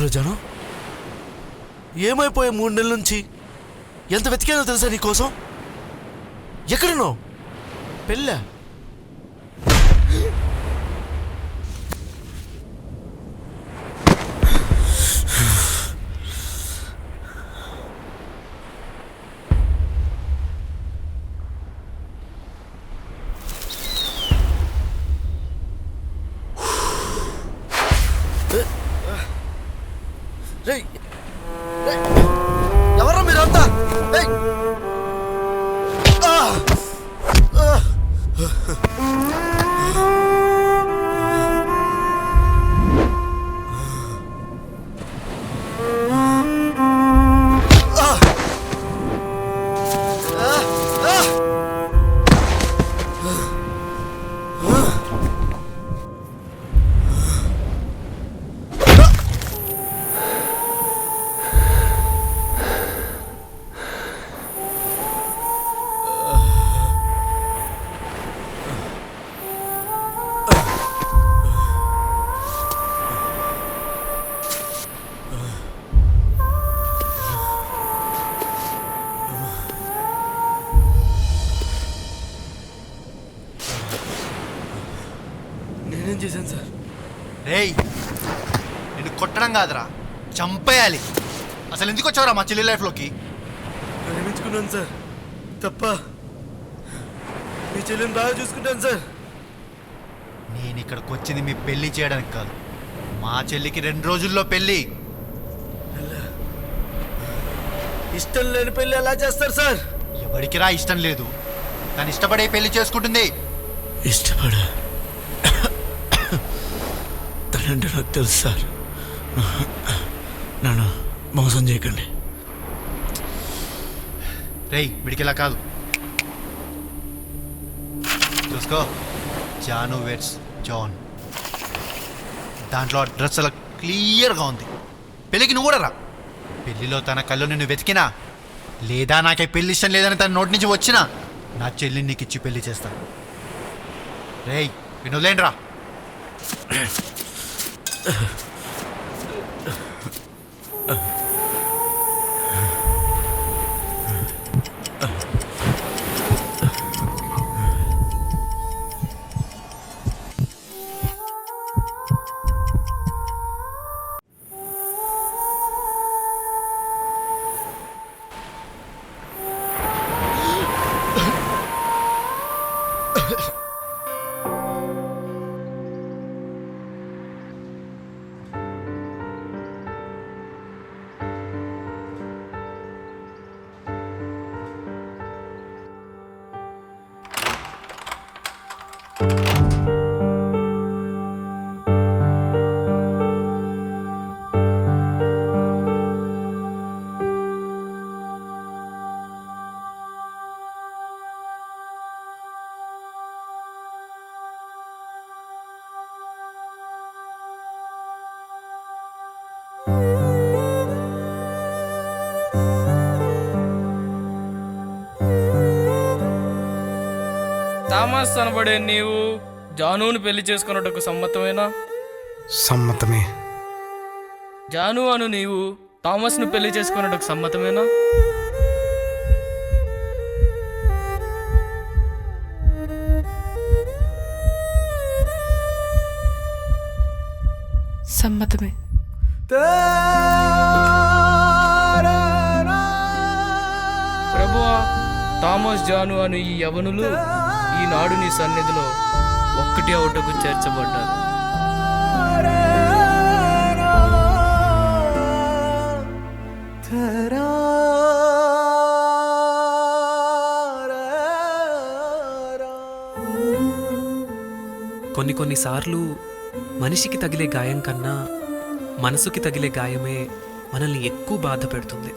Hello Janu, ఏమైపోయా 3 నెలల నుంచి? ఎంత వెతికానో తెలుసా నీకోసం? ఎక్కడున్నావు? పెళ్ళా? ఎవరా మీరంతా? నేనేం చేశాను సార్? రేయ్, నేను కొట్టడం కాదురా, చంపేయాలి. అసలు ఎందుకు వచ్చావురా మా చెల్లి లైఫ్లోకి? ప్రేమించుకున్నాను సార్, తప్ప. మీ చెల్లిని బాగా చూసుకుంటాను సార్. నేను ఇక్కడికి వచ్చింది మీ పెళ్లి చేయడానికి కాదు. మా చెల్లికి 2 రోజుల్లో పెళ్ళి. ఇష్టం లేని పెళ్ళి ఎలా చేస్తారు సార్? ఎవరికి రా ఇష్టం లేదు, కానీ ఇష్టపడే పెళ్లి చేసుకుంటుంది. ఇష్టపడా తనంటే నాకు తెలుసు సార్. నన్ను మోసం చేయకండి. రేయ్, వీడికిలా కాదు. చూసుకో, జాను వెట్స్ జాన్. దాంట్లో అడ్రస్ అలా క్లియర్గా ఉంది. పెళ్ళికి నువ్వు కూడా రా. పెళ్లిలో తన కళ్ళు నిన్ను వెతికినా, లేదా నాకే పెళ్లి ఇష్టం లేదని తన నోటి నుంచి వచ్చినా, నా చెల్లిని నీకు ఇచ్చి పెళ్లి చేస్తాను. రేయ్, విను వదిలేండి రా. థామస్ అనబడే నీవు జానుని పెళ్లి చేసుకున్నట్టుకు సమ్మతమేనా? సమ్మతమే. జాను అను నీవు థామస్ను పెళ్లి చేసుకున్నట్టుకు సమ్మతమేనా? సమ్మతమే. ప్రభువా, థామస్ జాను అను ఈ యవనులు ఈనాడు నీ సన్నిధిలో ఒక్కటి అవుటకు చేర్చబడ్డారు. కొన్నిసార్లు మనిషికి తగిలే గాయం కన్నా మనసుకి తగిలే గాయమే మనల్ని ఎక్కువ బాధ పెడుతుంది.